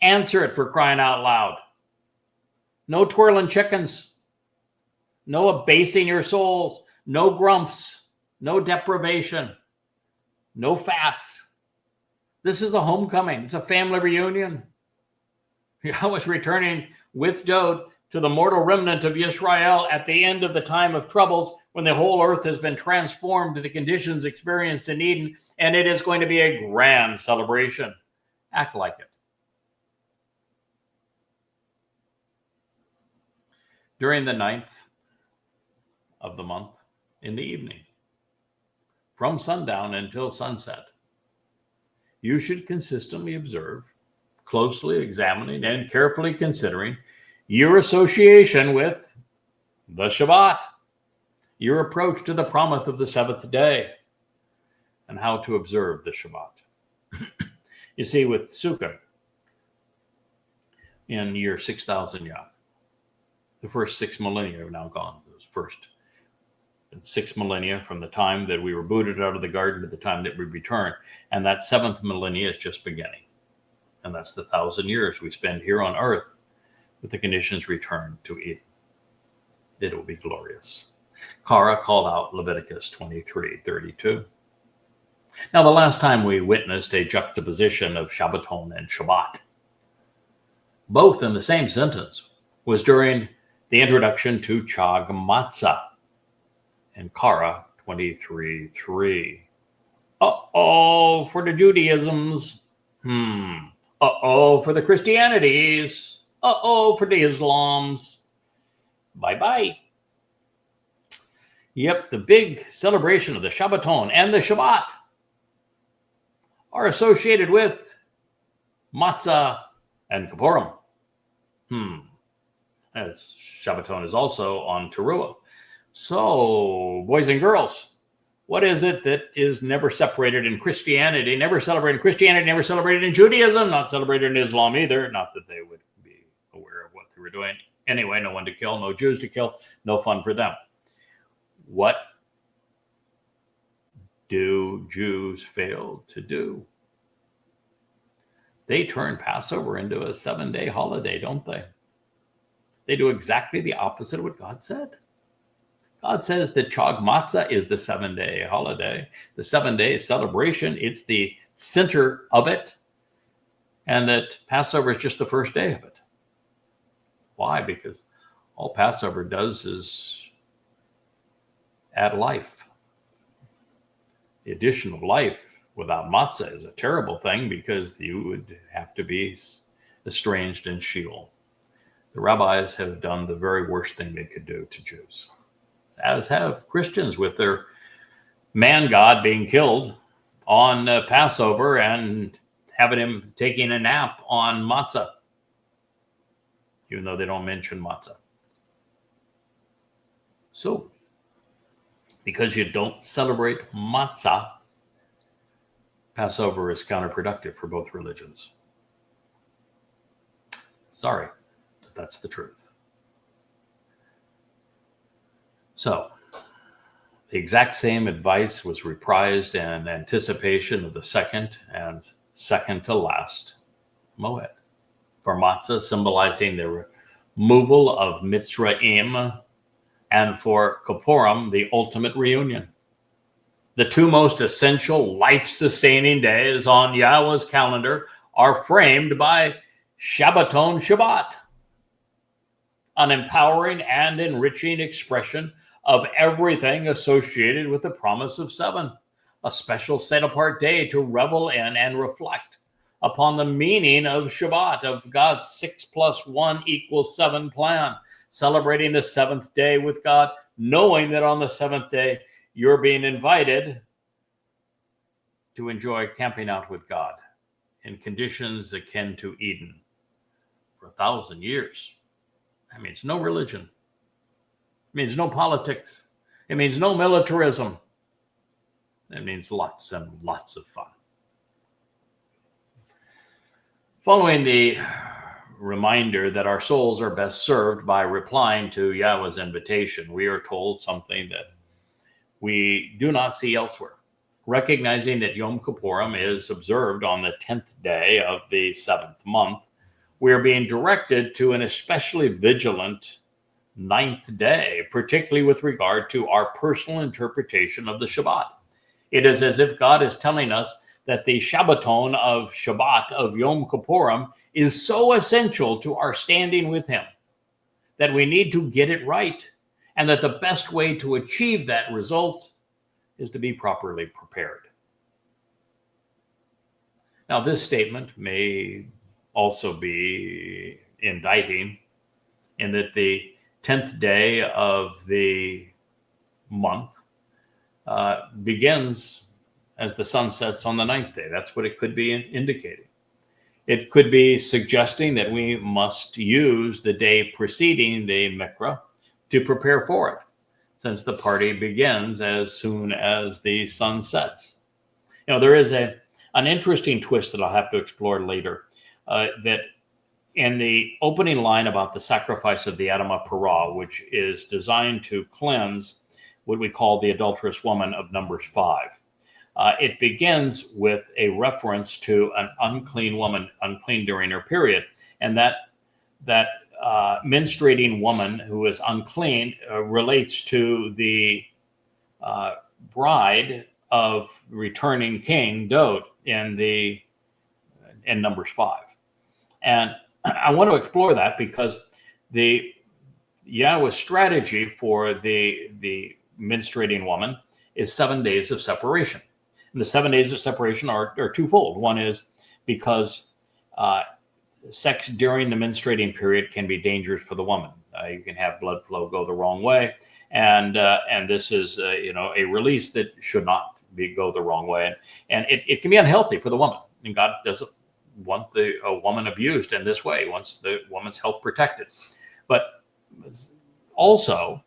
Speaker 1: Answer it, for crying out loud. No twirling chickens. No abasing your souls. No grumps. No deprivation. No fasts. This is a homecoming. It's a family reunion. Yahowah is returning with Dowd to the mortal remnant of Israel at the end of the time of troubles, when the whole earth has been transformed to the conditions experienced in Eden, and it is going to be a grand celebration. Act like it. During the 9th of the month, in the evening, from sundown until sunset, you should consistently observe, closely examining and carefully considering your association with the Shabbat, your approach to the promise of the 7th day, and how to observe the Shabbat. You see, with Sukkah, in year 6000 Yah, the first 6 millennia have now gone. Those first 6 millennia from the time that we were booted out of the garden to the time that we return. And that 7th millennia is just beginning. And that's the 1,000 years we spend here on earth with the conditions returned to Eden. It will be glorious. Kara called out Leviticus 23:32. Now, the last time we witnessed a juxtaposition of Shabbaton and Shabbat, both in the same sentence, was during the introduction to Chag Matzah in Kara 23:3. Uh-oh for the Judaisms. Uh-oh for the Christianities. Uh-oh for the Islams. Bye-bye. Yep, the big celebration of the Shabbaton and the Shabbat are associated with Matzah and Kaporum. As Shabbaton is also on taruw'ah. So, boys and girls, what is it that is never separated in Christianity, never celebrated in Christianity, never celebrated in Judaism, not celebrated in Islam either? Not that they would be aware of what they were doing. Anyway, no one to kill, no Jews to kill, no fun for them. What do Jews fail to do? They turn Passover into a 7-day holiday, don't they? They do exactly the opposite of what God said. God says that Chag Matzah is the 7-day holiday, the 7-day celebration. It's the center of it. And that Passover is just the first day of it. Why? Because all Passover does is add life. The addition of life without matzah is a terrible thing, because you would have to be estranged in Sheol. The rabbis have done the very worst thing they could do to Jews, as have Christians with their man God being killed on Passover and having him taking a nap on matzah, even though they don't mention matzah. So, because you don't celebrate matzah, Passover is counterproductive for both religions. Sorry, but that's the truth. So, the exact same advice was reprised in anticipation of the second and second to last Mow'ed. For matzah, symbolizing the removal of Miqra'ey, and for Kaporum, the ultimate reunion. The two most essential life-sustaining days on Yahowah's calendar are framed by Shabbaton Shabbat, an empowering and enriching expression of everything associated with the promise of 7, a special set-apart day to revel in and reflect upon the meaning of Shabbat, of God's 6 + 1 = 7 plan, celebrating the 7th day with God, knowing that on the 7th day, you're being invited to enjoy camping out with God in conditions akin to Eden for 1,000 years. That means no religion. It means no politics. It means no militarism. That means lots and lots of fun. Following the reminder that our souls are best served by replying to Yahweh's invitation, we are told something that we do not see elsewhere. Recognizing that Yom Kipurym is observed on the 10th day of the 7th month, we are being directed to an especially vigilant 9th day, particularly with regard to our personal interpretation of the Shabbat. It is as if God is telling us that the Shabbaton of Shabbat, of Yom Kipurym, is so essential to our standing with him that we need to get it right, and that the best way to achieve that result is to be properly prepared. Now, this statement may also be indicting in that the 10th day of the month begins as the sun sets on the 9th day. That's what it could be indicating. It could be suggesting that we must use the day preceding the Miqra'ey to prepare for it, since the party begins as soon as the sun sets. You know, there is an interesting twist that I'll have to explore later, that in the opening line about the sacrifice of the Adamah Parah, which is designed to cleanse what we call the adulterous woman of Numbers 5. It begins with a reference to an unclean woman, unclean during her period, and that menstruating woman who is unclean relates to the bride of returning king Dowd in Numbers 5. And I want to explore that because the Yahweh strategy for the menstruating woman is 7 days of separation. And the 7 days of separation are twofold. One is because sex during the menstruating period can be dangerous for the woman. You can have blood flow go the wrong way, and this is a release that should not go the wrong way, and it can be unhealthy for the woman. And God doesn't want a woman abused in this way. He wants the woman's health protected. But also,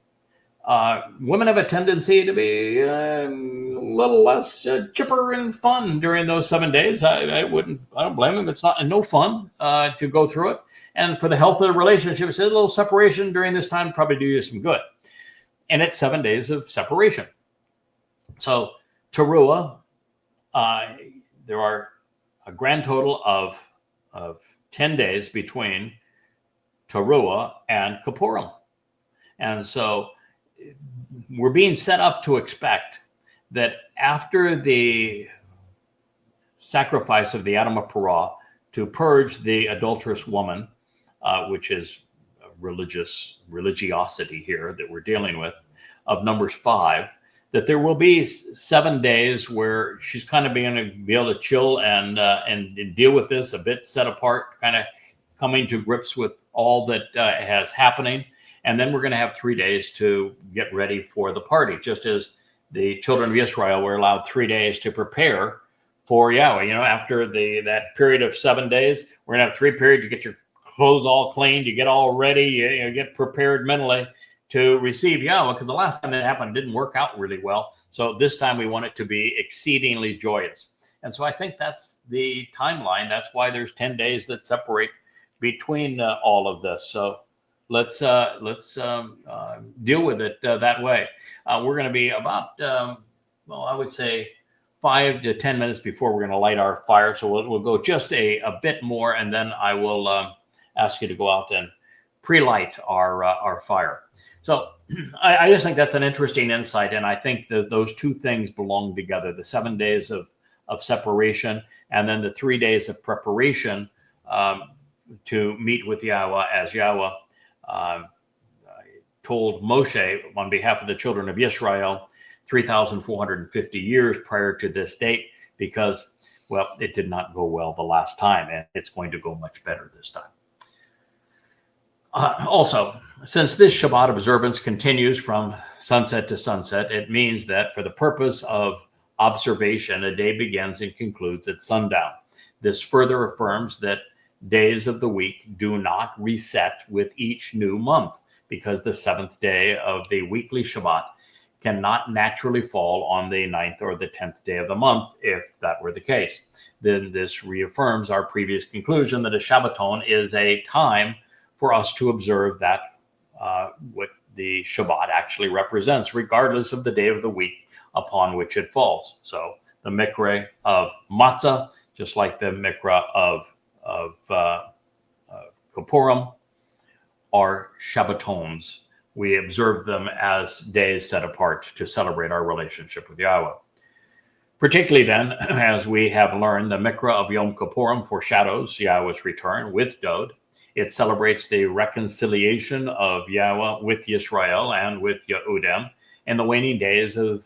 Speaker 1: women have a tendency to be a little less chipper and fun during those 7 days. I don't blame them. It's no fun to go through it. And for the health of the relationship, a little separation during this time probably do you some good. And it's 7 days of separation. So taruw'ah, there are a grand total of 10 days between taruw'ah and Kaporum. And so we're being set up to expect that after the sacrifice of the Adamah Parah to purge the adulterous woman, which is religiosity here that we're dealing with, of Numbers 5, that there will be 7 days where she's kind of going to be able to chill and deal with this a bit set apart, kind of coming to grips with all that has happening. And then we're going to have 3 days to get ready for the party, just as the children of Israel were allowed 3 days to prepare for Yahweh. After that period of 7 days, we're going to have 3 periods to get your clothes all cleaned, you get all ready, you get prepared mentally to receive Yahweh, because the last time that happened didn't work out really well. So this time we want it to be exceedingly joyous. And so I think that's the timeline. That's why there's 10 days that separate between all of this. So let's deal with it that way. We're going to be about, I would say 5 to 10 minutes before we're going to light our fire. So we'll go just a bit more, and then I will ask you to go out and pre-light our fire. So I just think that's an interesting insight, and I think that those two things belong together: the 7 days of separation, and then the 3 days of preparation to meet with Yahweh, as Yahweh told Moshe on behalf of the children of Israel 3,450 years prior to this date, because, well, it did not go well the last time, and it's going to go much better this time. Also, since this Shabbat observance continues from sunset to sunset, it means that for the purpose of observation, a day begins and concludes at sundown. This further affirms that days of the week do not reset with each new month, because the 7th day of the weekly Shabbat cannot naturally fall on the 9th or the 10th day of the month. If that were the case, then this reaffirms our previous conclusion that a Shabbaton is a time for us to observe that what the Shabbat actually represents, regardless of the day of the week upon which it falls. So the Miqra'ey of Matzah, just like the Miqra'ey of Kaporum, are Shabbatons. We observe them as days set apart to celebrate our relationship with Yahowah. Particularly then, as we have learned, the Miqra'ey of Yom Kipurym foreshadows Yahowah's return with Dowd. It celebrates the reconciliation of Yahowah with Israel and with Yehudim in the waning days of,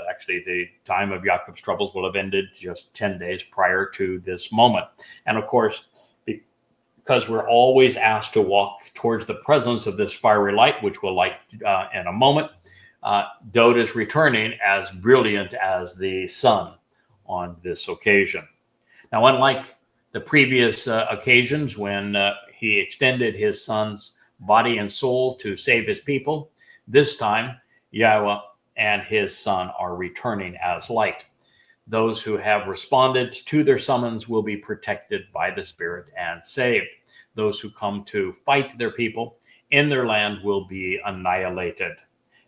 Speaker 1: actually the time of Jacob's troubles will have ended just 10 days prior to this moment. And of course, because we're always asked to walk towards the presence of this fiery light, which we'll light in a moment, Dowd is returning as brilliant as the sun on this occasion. Now, unlike the previous occasions when he extended his son's body and soul to save his people, this time Yahowah and his son are returning as light. Those who have responded to their summons will be protected by the Spirit and saved. Those who come to fight their people in their land will be annihilated.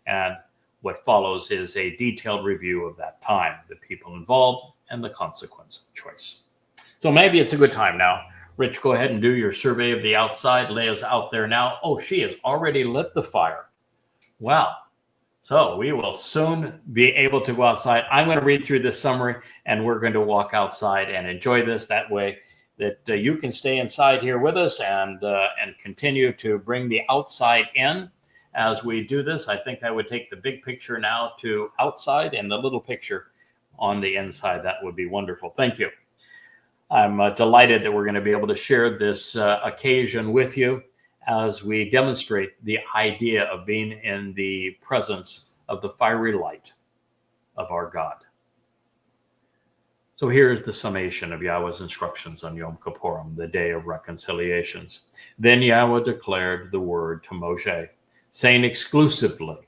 Speaker 1: And what follows is a detailed review of that time, the people involved, and the consequence of choice. So maybe it's a good time now. Rich, go ahead and do your survey of the outside. Leia's out there now. Oh, she has already lit the fire. Wow. So we will soon be able to go outside. I'm going to read through this summary, and we're going to walk outside and enjoy this. That way that you can stay inside here with us and continue to bring the outside in as we do this. I think I would take the big picture now to outside and the little picture on the inside. That would be wonderful. Thank you. I'm delighted that we're going to be able to share this occasion with you as we demonstrate the idea of being in the presence of the fiery light of our God. So here's the summation of Yahowah's instructions on Yom Kipurym, the day of reconciliations. Then Yahowah declared the word to Moshe, saying exclusively,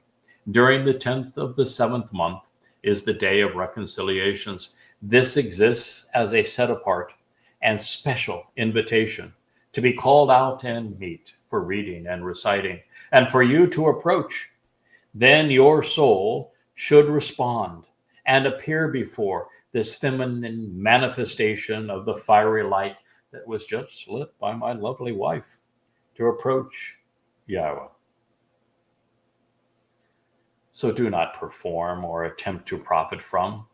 Speaker 1: during the 10th of the 7th month is the day of reconciliations. This exists as a set apart and special invitation to be called out and meet for reading and reciting, and for you to approach. Then your soul should respond and appear before this feminine manifestation of the fiery light that was just lit by my lovely wife, to approach Yahowah. So do not perform or attempt to profit from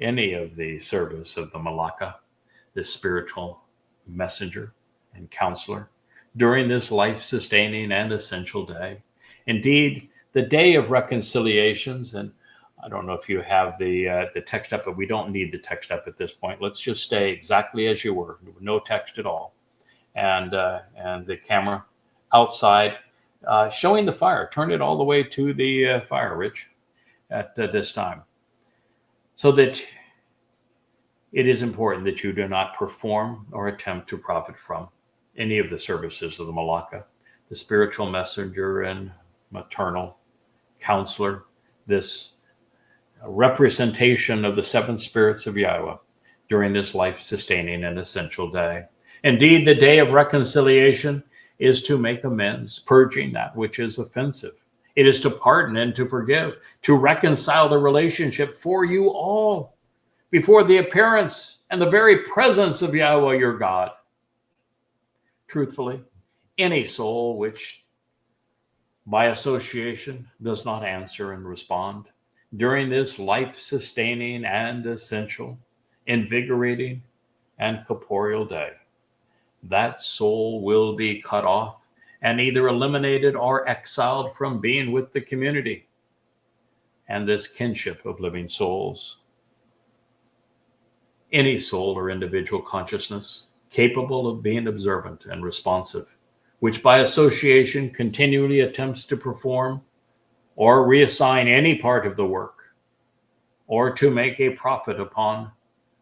Speaker 1: any of the service of the Malakah, the spiritual messenger and counselor, during this life-sustaining and essential day. Indeed, the day of reconciliations, and I don't know if you have the text up, but we don't need the text up at this point. Let's just stay exactly as you were, no text at all. And the camera outside, showing the fire. Turn it all the way to the fire, Rich, at this time. So that it is important that you do not perform or attempt to profit from any of the services of the Malakah, the spiritual messenger and maternal counselor, this representation of the seven spirits of Yahowah during this life-sustaining and essential day. Indeed, the day of reconciliation is to make amends, purging that which is offensive. It is to pardon and to forgive, to reconcile the relationship for you all before the appearance and the very presence of Yahowah your God. Truthfully, any soul which by association does not answer and respond during this life-sustaining and essential, invigorating, and corporeal day, that soul will be cut off and either eliminated or exiled from being with the community and this kinship of living souls. Any soul or individual consciousness capable of being observant and responsive, which by association continually attempts to perform or reassign any part of the work, or to make a profit upon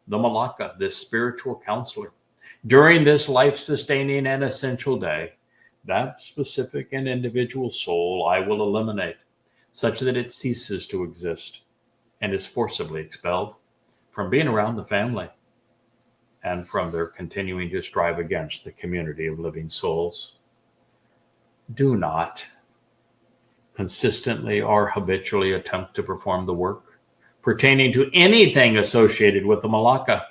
Speaker 1: the Malakah, this spiritual counselor, during this life-sustaining and essential day, that specific and individual soul I will eliminate, such that it ceases to exist and is forcibly expelled from being around the family and from their continuing to strive against the community of living souls. Do not consistently or habitually attempt to perform the work pertaining to anything associated with the Malakah.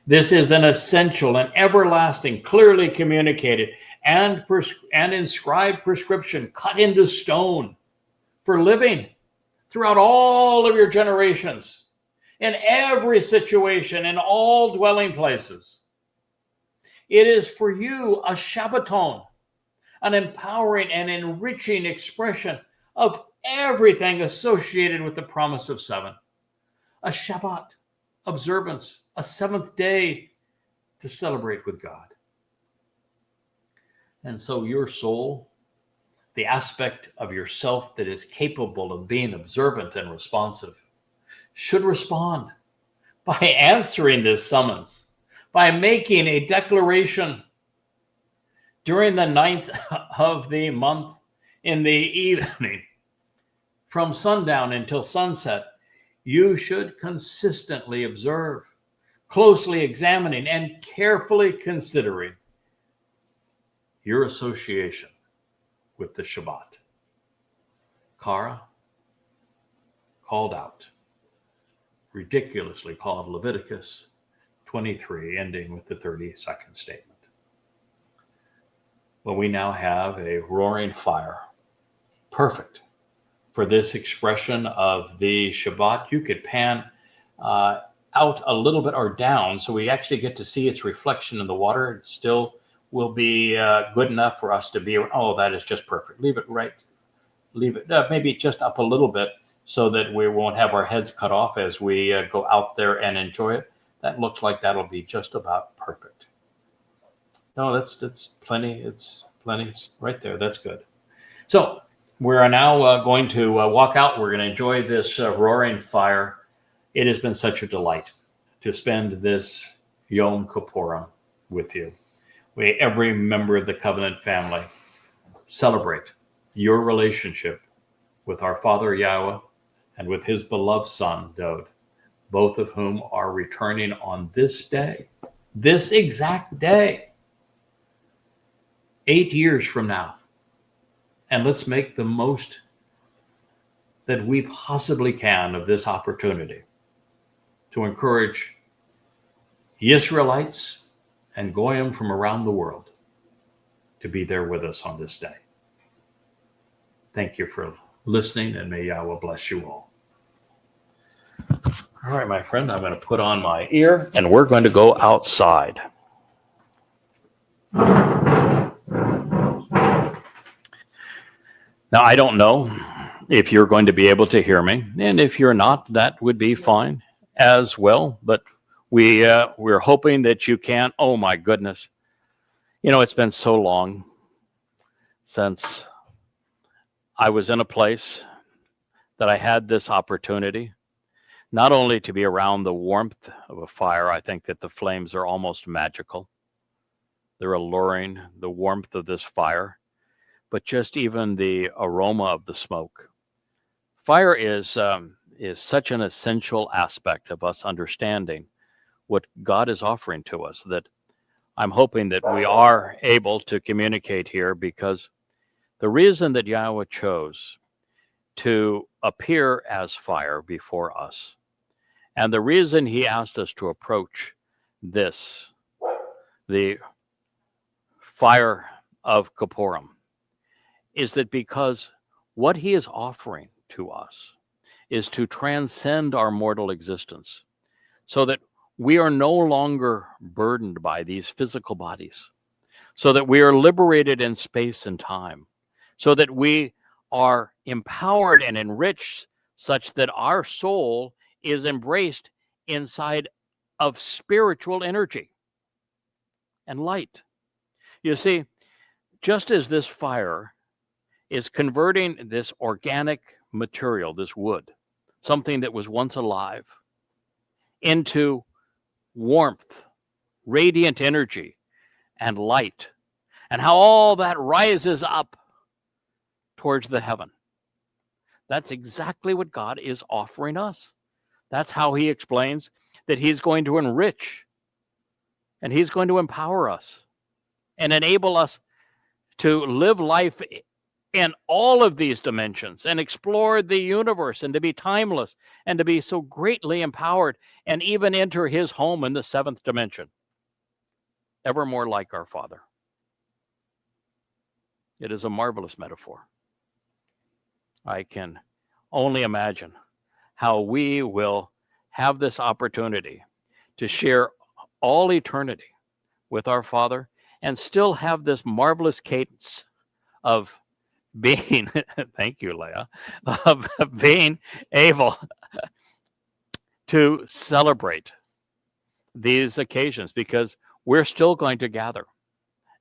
Speaker 1: This is an essential and everlasting, clearly communicated and inscribed prescription cut into stone for living throughout all of your generations, in every situation, in all dwelling places. It is for you a Shabbaton, an empowering and enriching expression of everything associated with the promise of 7. A Shabbat, observance, a 7th day to celebrate with God. And so your soul, the aspect of yourself that is capable of being observant and responsive, should respond by answering this summons, by making a declaration during the 9th of the month in the evening, from sundown until sunset. You should consistently observe, closely examining and carefully considering your association with the Shabbat. Kara, called out, ridiculously called Leviticus 23, ending with the 32nd statement. Well, we now have a roaring fire, perfect for this expression of the Shabbat. You could pan out a little bit or down so we actually get to see its reflection in the water. It still will be good enough for us to be, oh, that is just perfect. Leave it right. Leave it maybe just up a little bit so that we won't have our heads cut off as we go out there and enjoy it. That looks like that'll be just about perfect. No, that's plenty. It's plenty right there. That's good. So we are now going to walk out. We're going to enjoy this roaring fire. It has been such a delight to spend this Yom Kipurym with you. Every member of the covenant family, celebrate your relationship with our Father Yahowah and with his beloved son, Dowd, both of whom are returning on this day, this exact day, 8 years from now. And let's make the most that we possibly can of this opportunity to encourage Israelites and Goyim from around the world to be there with us on this day. Thank you for listening, and may Yahowah bless you all. All right, my friend, I'm going to put on my ear, and we're going to go outside. Now, I don't know if you're going to be able to hear me, and if you're not, that would be fine as well, but we're hoping that you can. Oh, my goodness. You know, it's been so long since I was in a place that I had this opportunity, not only to be around the warmth of a fire. I think that the flames are almost magical. They're alluring, the warmth of this fire, but just even the aroma of the smoke. Fire is such an essential aspect of us understanding what God is offering to us, that I'm hoping that we are able to communicate here, because the reason that Yahowah chose to appear as fire before us, and the reason he asked us to approach this, the fire of Kaporum, is that because what he is offering to us is to transcend our mortal existence, so that we are no longer burdened by these physical bodies, so that we are liberated in space and time, so that we are empowered and enriched such that our soul is embraced inside of spiritual energy and light. You see, just as this fire is converting this organic material, this wood, something that was once alive, into warmth, radiant energy, and light, and how all that rises up towards the heaven.
Speaker 2: That's exactly what God is offering us. That's how he explains that he's going to enrich and he's going to empower us and enable us to live life in all of these dimensions and explore the universe and to be timeless and to be so greatly empowered and even enter his home in the seventh dimension, ever more like our Father. It is a marvelous metaphor. I can only imagine how we will have this opportunity to share all eternity with our Father and still have this marvelous cadence of being, thank you, Leah, of being able to celebrate these occasions, because we're still going to gather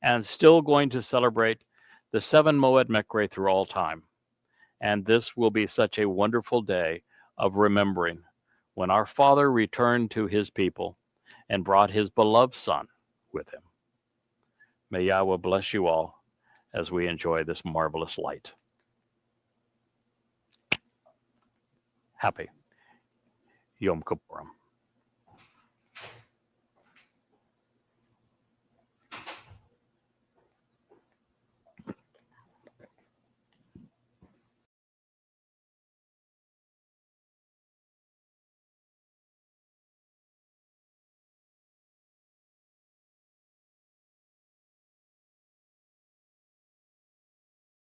Speaker 2: and still going to celebrate the 7 Mow'ed Miqra'ey through all time. And this will be such a wonderful day of remembering when our Father returned to his people and brought his beloved Son with him. May Yahweh bless you all as we enjoy this marvelous light. Happy Yom Kipurym.